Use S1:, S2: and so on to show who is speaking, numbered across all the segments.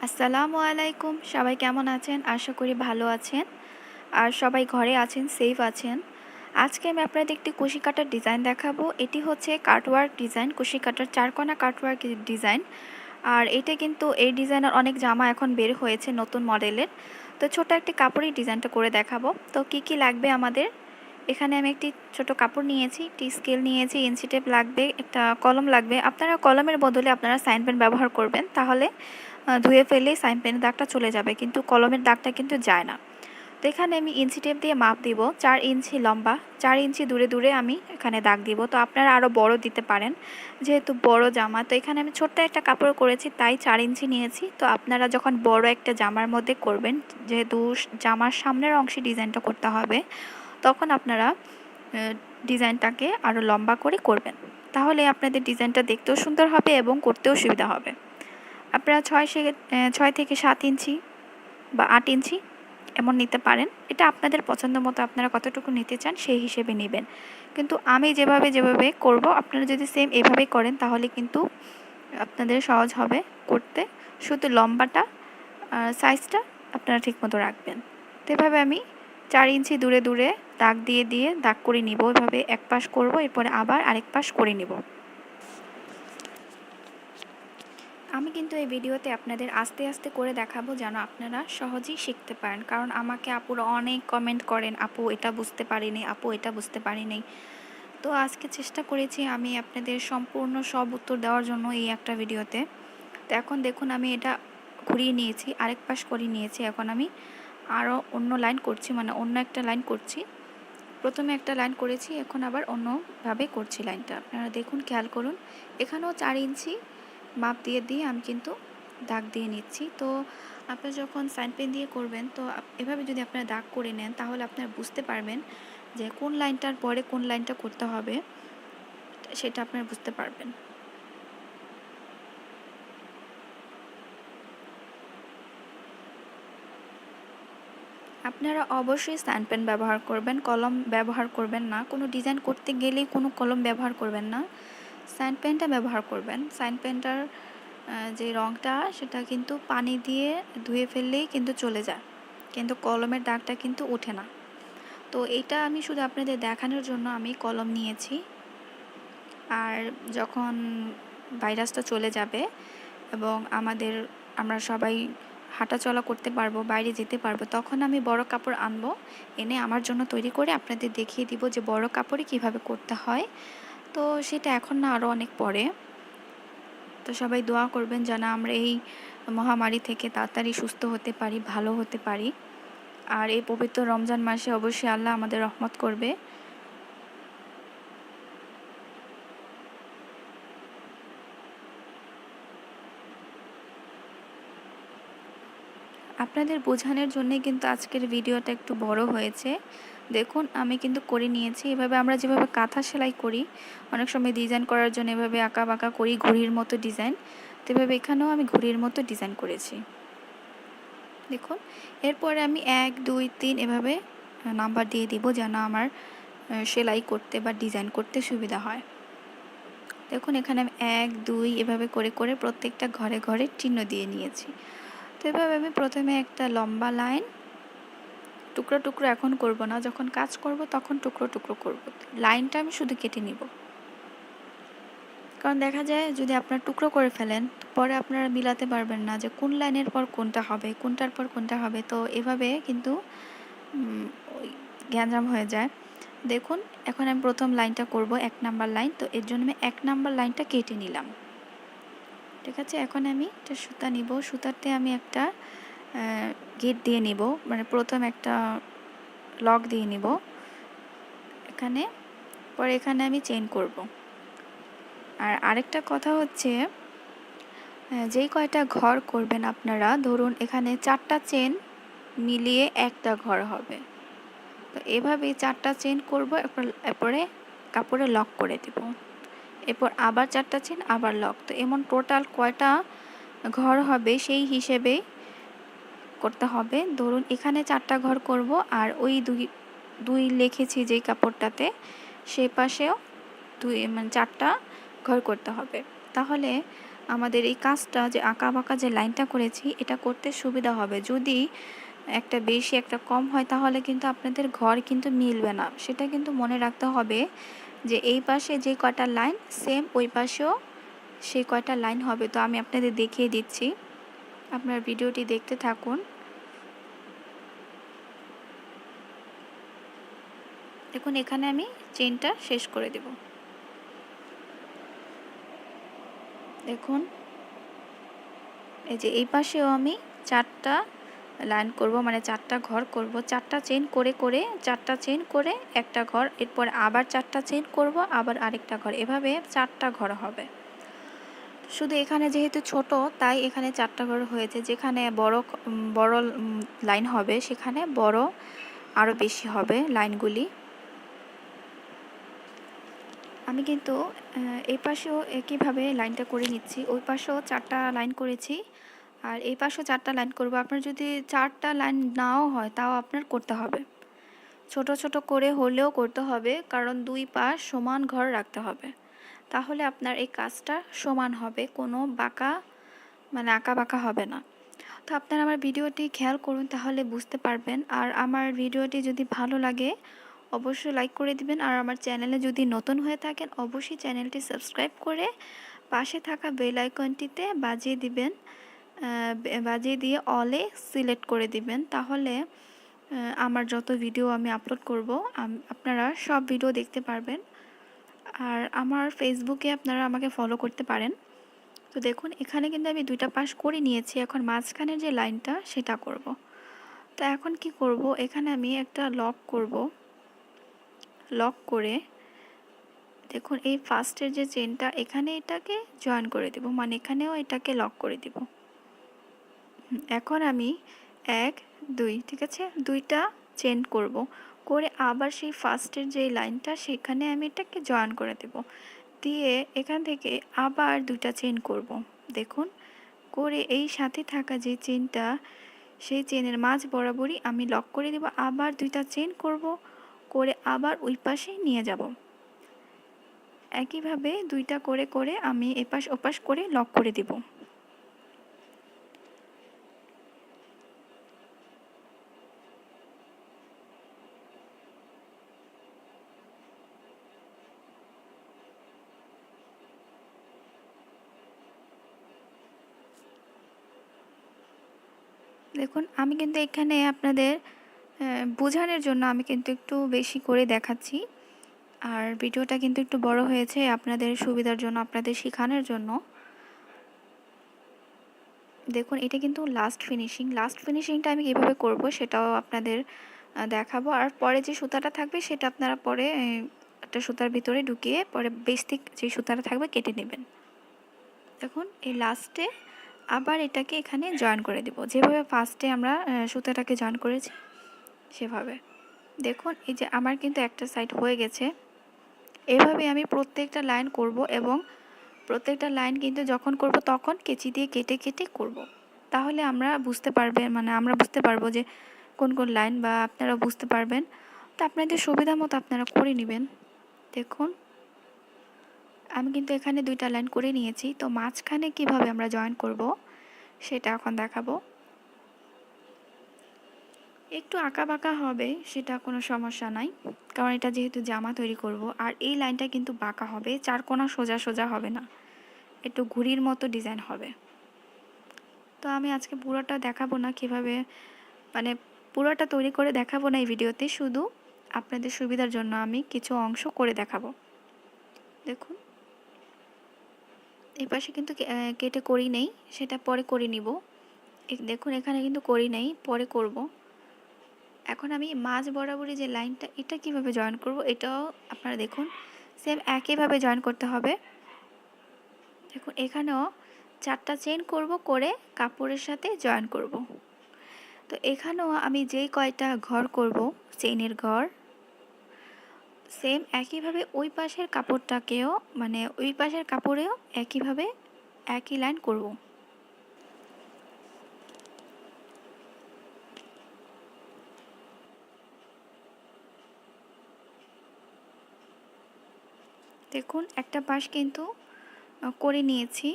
S1: আসসালামু আলাইকুম। সবাই কেমন আছেন? আশা করি ভালো আছেন। আর সবাই ঘরে আছেন, সেফ আছেন। আজকে আমি আপনাদের একটি কুশি কাটার ডিজাইন দেখাবো। এটি হচ্ছে কাটওয়ার্ক ডিজাইন, কুশি কাটার চারকোনা কাটওয়ার্ক ডিজাইন। আর এটা কিন্তু এই ডিজাইনের অনেক জামা এখন বের হয়েছে নতুন মডেলের। তো ছোট একটি কাপড়েই ডিজাইনটা করে দেখাবো। তো কি লাগবে আমাদের? এখানে আমি একটি ছোট কাপড় নিয়েছি, একটি স্কেল নিয়েছি, ইঞ্চি টেপ লাগবে, একটা কলম লাগবে। আপনারা কলমের বদলে আপনারা সাইন পেন ব্যবহার করবেন, তাহলে ধুয়ে ফেললেই সাইন পেনের দাগটা চলে যাবে, কিন্তু কলমের দাগটা কিন্তু যায় না। তো এখানে আমি ইঞ্চি টেপ দিয়ে মাপ দিব 4 ইঞ্চি লম্বা, 4 ইঞ্চি দূরে দূরে আমি এখানে দাগ দিব। তো আপনারা আরও বড় দিতে পারেন, যেহেতু বড় জামা। তো এখানে আমি ছোট্ট একটা কাপড় করেছি, তাই 4 ইঞ্চি নিয়েছি। তো আপনারা যখন বড় একটা জামার মধ্যে করবেন, যেহেতু জামার সামনের অংশে ডিজাইনটা করতে হবে, তখন আপনারা ডিজাইনটাকে আরও লম্বা করে করবেন। তাহলে আপনাদের ডিজাইনটা দেখতেও সুন্দর হবে এবং করতেও সুবিধা হবে। আপনারা 6 থেকে 7 ইঞ্চি বা 8 ইঞ্চি এমন নিতে পারেন। এটা আপনাদের পছন্দ মতো আপনারা কতটুকু নিতে চান সেই হিসেবে নেবেন। কিন্তু আমি যেভাবে করব, আপনারা যদি সেম এভাবেই করেন তাহলে কিন্তু আপনাদের সহজ হবে করতে। শুধু লম্বাটা সাইজটা আপনারা ঠিকমতো রাখবেন। তো এভাবে আমি 4 ইঞ্চি দূরে দূরে দাগ দিয়ে দাগ করে নিব। এভাবে এক পাশ করব, এরপরে আবার আরেক পাশ করে নিব। আমি কিন্তু এই ভিডিওতে আপনাদের আস্তে আস্তে করে দেখাবো, যেন আপনারা সহজেই শিখতে পারেন। কারণ আমাকে আপুরা অনেক কমেন্ট করেন, আপু এটা বুঝতে পারিনি, আপু এটা বুঝতে পারিনি। তো আজকে চেষ্টা করেছি আমি আপনাদের সম্পূর্ণ সব উত্তর দেওয়ার জন্য এই একটা ভিডিওতে। তো এখন দেখুন আমি এটা ঘুরিয়ে নিয়েছি, আরেক পাশ করে নিয়েছি। এখন আমি আরও অন্য লাইন করছি, মানে অন্য একটা লাইন করছি। প্রথমে একটা লাইন করেছি, এখন আবার অন্যভাবে করছি লাইনটা। আপনারা দেখুন, খেয়াল করুন। এখানেও 4 ইঞ্চি মাপ দিয়ে আমি কিন্তু দাগ দিয়ে নিচ্ছি। তো আপনারা যখন সাইন পেন দিয়ে করবেন, তো এভাবে যদি আপনারা দাগ করে নেন, তাহলে আপনারা বুঝতে পারবেন যে কোন লাইনটার পরে কোন লাইনটা করতে হবে, সেটা আপনারা বুঝতে পারবেন। আপনারা অবশ্যই সাইন পেন ব্যবহার করবেন, কলম ব্যবহার করবেন না। কোনো ডিজাইন করতে গেলেই কোনো কলম ব্যবহার করবেন না, সাইন পেনটা ব্যবহার করবেন। সাইন পেনটার যে রঙটা, সেটা কিন্তু পানি দিয়ে ধুয়ে ফেললেই কিন্তু চলে যায়, কিন্তু কলমের দাগটা কিন্তু ওঠে না। তো এটা আমি শুধু আপনাদের দেখানোর জন্য আমি কলম নিয়েছি। আর যখন ভাইরাসটা চলে যাবে এবং আমরা সবাই হাঁটাচলা করতে পারবো, বাইরে যেতে পারবো, তখন আমি বড় কাপড় আনবো, এনে আমার জন্য তৈরি করে আপনাদের দেখিয়ে দিব যে বড় কাপড়ে কিভাবে করতে হয়। তো সেটা এখন না, আরও অনেক পরে। তো সবাই দোয়া করবেন যেন আমরা এই মহামারী থেকে তাড়াতাড়ি সুস্থ হতে পারি, ভালো হতে পারি। আর এই পবিত্র রমজান মাসে অবশ্যই আল্লাহ আমাদের রহমত করবে। আপনাদের বোঝানোর জন্যে কিন্তু আজকের ভিডিওটা একটু বড় হয়েছে। দেখুন আমি কিন্তু করে নিয়েছি। এভাবে আমরা যেভাবে কাঁথা সেলাই করি, অনেক সময় ডিজাইন করার জন্য এভাবে আঁকা বাঁকা করি, ঘুড়ির মতো ডিজাইন। তো এভাবে এখানেও আমি ঘুড়ির মতো ডিজাইন করেছি। দেখুন, এরপরে আমি 1 2 3 এভাবে নাম্বার দিয়ে দিব, যেন আমার সেলাই করতে বা ডিজাইন করতে সুবিধা হয়। দেখুন এখানে আমি 1 2 এভাবে করে করে প্রত্যেকটা ঘরে ঘরে চিহ্ন দিয়ে নিয়েছি। তো এভাবে আমি প্রথমে একটা লম্বা লাইন, টুকরো টুকরো এখন করব না, যখন কাজ করব তখন টুকরো টুকরো করব। লাইনটা আমি শুধু কেটে নিব, কারণ দেখা যায় যদি আপনারা টুকরো করে ফেলেন, পরে আপনারা মিলাতে পারবেন না যে কোন লাইনের পর কোনটা হবে, কোনটার পর কোনটা হবে। তো এভাবে কিন্তু ওই গ্যাঞ্জাম হয়ে যায়। দেখুন এখন আমি প্রথম লাইনটা করব 1 নাম্বার লাইন। তো এর জন্য আমি 1 নাম্বার লাইনটা কেটে নিলাম। ঠিক আছে, এখন আমি একটা সুতা নিব, সুতাতে আমি একটা গিট দিয়ে নিব, মানে প্রথম একটা লক দিয়ে নিব এখানে, পরে এখানে আমি চেইন করব। আর আরেকটা কথা হচ্ছে, যেই কয়টা ঘর করবেন আপনারা, ধরুন এখানে 4টা চেন মিলিয়ে একটা ঘর হবে। তো এভাবেই 4টা চেন করব, এরপরে কাপড়ে লক করে দেব, এরপর আবার 4টা চেন, আবার লক। তো এমন টোটাল কয়টা ঘর হবে সেই হিসেবেই করতে হবে। ধরুন এখানে 4টা ঘর করব, আর ওই দুই লিখেছি যেই কাপড়টাতে, সেই পাশেও মানে 4টা ঘর করতে হবে। তাহলে আমাদের এই কাজটা যে আঁকা বাঁকা যে লাইনটা করেছি এটা করতে সুবিধা হবে। যদি একটা বেশি একটা কম হয় তাহলে কিন্তু আপনাদের ঘর কিন্তু মিলবে না। সেটা কিন্তু মনে রাখতে হবে যে এই পাশে যে কয়টা লাইন সেম ওই পাশেও সেই কয়টা লাইন হবে। তো আমি আপনাদের দেখিয়ে দিচ্ছি, আপনার ভিডিওটি দেখতে থাকুন। দেখুন এখানে আমি চেনটা শেষ করে দেব। দেখুন এই যে এই পাশেও আমি 4টা লাইন করব, মানে 4টা ঘর করব। 4টা চেন করে করে 4টা চেন করে একটা ঘর, এরপর আবার 4টা চেন করব, আবার আরেকটা ঘর, এভাবে 4টা ঘর হবে। শুধু এখানে যেহেতু ছোট তাই এখানে 4টা ঘর হয়েছে। যেখানে বড় বড় লাইন হবে সেখানে বড় আরও বেশি হবে লাইনগুলি। আমি কিন্তু এই পাশেও একইভাবে লাইনটা করে নিচ্ছি। ওই পাশেও 4টা লাইন করেছি আর এই পাশেও 4টা লাইন করব। আপনার যদি 4টা লাইন নাও হয় তাও আপনার করতে হবে, ছোট ছোট করে হলেও করতে হবে, কারণ দুই পাশ সমান ঘর রাখতে হবে। তাহলে আপনার এই কাজটা সমান হবে, কোনো বাঁকা মানে আঁকা বাঁকা হবে না। তো আপনারা আমার ভিডিওটি খেয়াল করুন, তাহলে বুঝতে পারবেন। আর আমার ভিডিওটি যদি ভালো লাগে অবশ্যই লাইক করে দিবেন। আর আমার চ্যানেলে যদি নতুন হয়ে থাকেন অবশ্যই চ্যানেলটি সাবস্ক্রাইব করে পাশে থাকা বেল আইকনটিতে বাজিয়ে দিবেন, বাজিয়ে দিয়ে অলে সিলেক্ট করে দিবেন। তাহলে আমার যত ভিডিও আমি আপলোড করব আপনারা সব ভিডিও দেখতে পারবেন। আর আমার ফেসবুকে আপনারা আমাকে ফলো করতে পারেন। তো দেখুন এখানে কিন্তু আমি দুইটা পাশ করে নিয়েছি, এখন মাঝখানের যে লাইনটা সেটা করব। তো এখন কি করব, এখানে আমি একটা লক করব। লক করে দেখুন এই ফার্স্টের যে চেনটা এখানে এটাকে জয়েন করে দেব, মানে এখানেও এটাকে লক করে দেব। এখন আমি 1 2 ঠিক আছে, দুইটা চেন করব, করে আবার সেই ফার্স্টের যে লাইনটা সেখানে আমি এটাকে জয়েন করে দেব, দিয়ে এখান থেকে আবার দুইটা চেন করব। দেখুন করে এই সাথে থাকা যে চেনটা সেই চেনের মাঝ বরাবরই আমি লক করে দেব, আবার দুইটা চেন করব, করে আবার ওই পাশে নিয়ে যাব। একইভাবে দুইটা করে করে আমি এপাশ ওপাশ করে লক করে দেব। দেখুন আমি কিন্তু এখানে আপনাদের বোঝানোর জন্য আমি কিন্তু একটু বেশি করে দেখাচ্ছি, আর ভিডিওটা কিন্তু একটু বড় হয়েছে আপনাদের সুবিধার জন্য, আপনাদের শেখানোর জন্য। দেখুন এটা কিন্তু লাস্ট ফিনিশিং। লাস্ট ফিনিশিংটা আমি কীভাবে করব সেটাও আপনাদের দেখাবো। আর পরে যে সুতাটা থাকবে সেটা আপনারা পরে একটা সুতার ভিতরে ঢুকিয়ে পরে বেসিক যে সুতাটা থাকবে কেটে নেবেন। দেখুন এই লাস্টে আবার এটাকে এখানে জয়েন করে দেব, যেভাবে ফার্স্টে আমরা সুতাটাকে জয়েন করেছি সেভাবে। দেখুন এই যে আমার কিন্তু একটা সাইড হয়ে গেছে। এভাবে আমি প্রত্যেকটা লাইন করব এবং প্রত্যেকটা লাইন কিন্তু যখন করব তখন কেচি দিয়ে কেটে কেটে করব। তাহলে আমরা বুঝতে পারবেন, মানে আমরা বুঝতে পারবো যে কোন কোন লাইন, বা আপনারা বুঝতে পারবেন। তো আপনাদের সুবিধা মতো আপনারা করে নেবেন। দেখুন আমি কিন্তু এখানে দুইটা লাইন করে নিয়েছি। তো মাঝখানে কিভাবে আমরা জয়েন করব সেটা এখন দেখাবো। একটু আঁকা বাঁকা হবে সেটা কোনো সমস্যা নাই, কারণ এটা যেহেতু জামা তৈরি করব। আর এই লাইনটা কিন্তু বাঁকা হবে, চার কোণা সোজা সোজা হবে না, একটু ঘুড়ির মতো ডিজাইন হবে। তো আমি আজকে পুরোটা দেখাবো না কিভাবে, মানে পুরোটা তৈরি করে দেখাবো না এই ভিডিওতে, শুধু আপনাদের সুবিধার জন্য আমি কিছু অংশ করে দেখাবো। দেখুন এই পাশে কিন্তু কেটে করি নেই, সেটা পরে করে নিব। দেখুন এখানে কিন্তু করি নেই, পরে করব। এখন আমি মাঝ বরাবরই যে লাইনটা এটা কিভাবে জয়েন করব এটাও আপনারা দেখুন, সেম একইভাবে জয়েন করতে হবে। দেখুন এখানেও 4টা চেন করব, করে কাপড়ের সাথে জয়েন করব। তো এখানেও আমি যেই কয়টা ঘর করব চেইনের ঘর, সেম একইভাবে ওই পাশের কাপড়টাকেও, মানে ওই পাশের কাপড়েও একইভাবে একই লাইন করব। দেখুন একটা পাশ কিন্তু করে নিয়েছি,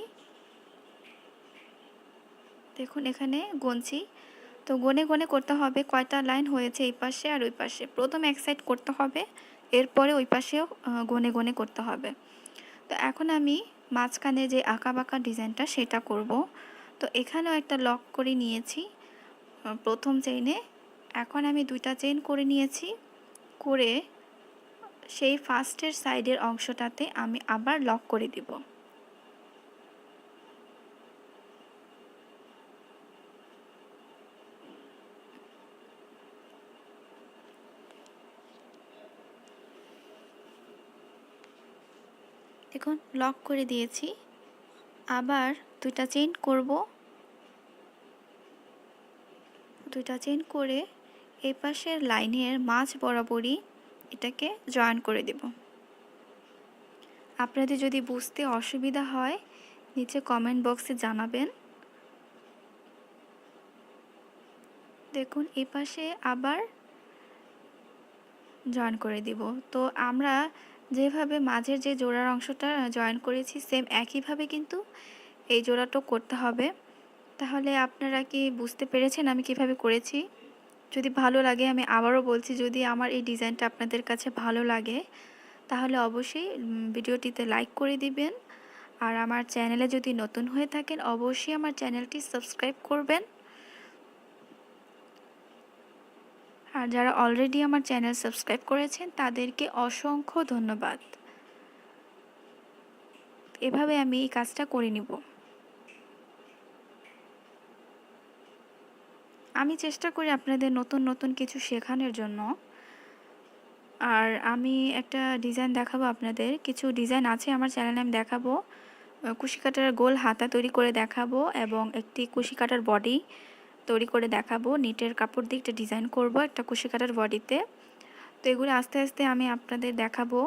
S1: দেখুন এখানে গুনছি, তো গনে গনে করতে হবে কয়টা লাইন হয়েছে এই পাশে আর ওই পাশে। প্রথম এক সাইড করতে হবে, এরপরে ওই পাশেও গনে গনে করতে হবে। তো এখন আমি মাঝখানে যে আঁকা বাঁকা ডিজাইনটা সেটা করব। তো এখানেও একটা লক করে নিয়েছি প্রথম চেইনে। এখন আমি 2টা চেইন করে নিয়েছি, করে সেই ফার্স্টের সাইডের অংশটাতে আমি আবার লক করে দিব। দেখুন লক করে দিয়েছি, আবার 2টা চেইন করব। 2টা চেইন করে এই পাশের লাইনের মাঝ বরাবরই এটাকে জয়েন করে দেব। আপনাদের যদি বুঝতে অসুবিধা হয় নিচে কমেন্ট বক্সে জানাবেন। দেখুন এই পাশে আবার জয়েন করে দিব। তো আমরা যেভাবে মাঝের যে জোড়ার অংশটা জয়েন করেছি সেম একইভাবে কিন্তু এই জোড়াটাও করতে হবে। তাহলে আপনারা কি বুঝতে পেরেছেন আমি কিভাবে করেছি? যদি ভালো লাগে, আমি আবারও বলছি, যদি আমার এই ডিজাইনটা আপনাদের কাছে ভালো লাগে তাহলে অবশ্যই ভিডিওটিতে লাইক করে দিবেন। আর আমার চ্যানেলে যদি নতুন হয়ে থাকেন অবশ্যই আমার চ্যানেলটি সাবস্ক্রাইব করবেন। আর যারা অলরেডি আমার চ্যানেল সাবস্ক্রাইব করেছেন তাদেরকে অসংখ্য ধন্যবাদ। এভাবে আমি এই কাজটা করে নিব। আমি চেষ্টা করি আপনাদের নতুন নতুন কিছু শেখানোর জন্য। আর আমি একটা ডিজাইন দেখাবো আপনাদের, কিছু ডিজাইন আছে আমার চ্যানেলে, আমি দেখাবো। কুশি কাটার গোল হাতা তৈরি করে দেখাবো এবং একটি কুশি কাটার বডি তৈরি করে দেখাবো। নিটের কাপড় দিয়ে একটা ডিজাইন করব একটা কুশি কাটার বডিতে। তো এগুলো আস্তে আস্তে আমি আপনাদের দেখাবো।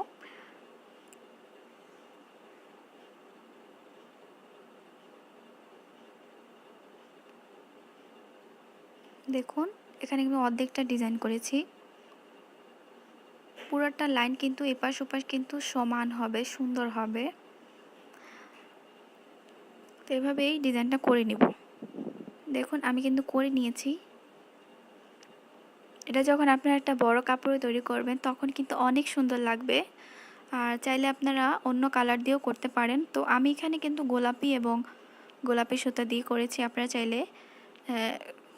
S1: দেখুন এখানে আমি অর্ধেকটা ডিজাইন করেছি, পুরোটা লাইন কিন্তু এপাশ ওপাশ কিন্তু সমান হবে, সুন্দর হবে। তো এভাবে এই ডিজাইনটা করে নিব। দেখুন আমি কিন্তু করে নিয়েছি। এটা যখন আপনারা একটা বড় কাপড়ে তৈরি করবেন তখন কিন্তু অনেক সুন্দর লাগবে। আর চাইলে আপনারা অন্য কালার দিয়েও করতে পারেন। তো আমি এখানে কিন্তু গোলাপি এবং গোলাপি সুতা দিয়ে করেছি। আপনারা চাইলে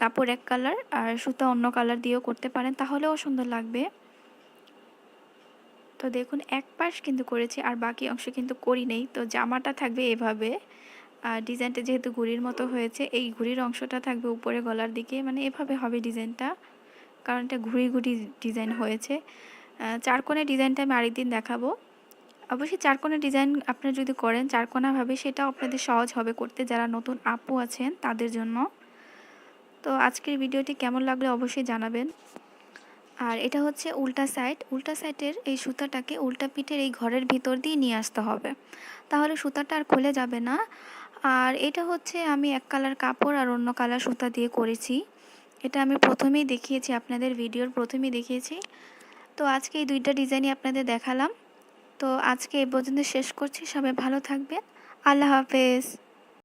S1: কাপড় এক কালার আর সুতা অন্য কালার দিয়েও করতে পারেন, তাহলেও সুন্দর লাগবে। তো দেখুন এক পাশ কিন্তু করেছি আর বাকি অংশ কিন্তু করি নেই। তো জামাটা থাকবে এভাবে, আর ডিজাইনটা যেহেতু ঘুড়ির মতো হয়েছে এই ঘুড়ির অংশটা থাকবে উপরে গলার দিকে, মানে এভাবে হবে ডিজাইনটা, কারণ এটা ঘুড়ি ঘুড়ি ডিজাইন হয়েছে। চারকোনা ডিজাইনটা আমি আরেকদিন দেখাবো। অবশ্যই চারকোনা ডিজাইন আপনারা যদি করেন চারকোনাভাবে সেটাও আপনাদের সহজ হবে করতে, যারা নতুন আপু আছেন তাদের জন্য। তো আজকের ভিডিওটি কেমন লাগলো অবশ্যই জানাবেন। আর এটা হচ্ছে উল্টা সাইড, উল্টা সাইডের এই সুতাটাকে উল্টা পিঠের এই ঘরের ভিতর দিয়ে নিয়ে আসতে হবে, তাহলে সুতাটা আর খুলে যাবে না। আর এটা হচ্ছে আমি এক কালার কাপড় আর অন্য কালার সুতা দিয়ে করেছি। এটা আমি প্রথমেই দেখিয়েছি, আপনাদের ভিডিওর প্রথমেই দেখিয়েছি। তো আজকে এই 2টা ডিজাইনই আপনাদের দেখালাম। তো আজকে এই পর্যন্ত শেষ করছি। সবাই ভালো থাকবেন। আল্লাহ হাফেজ।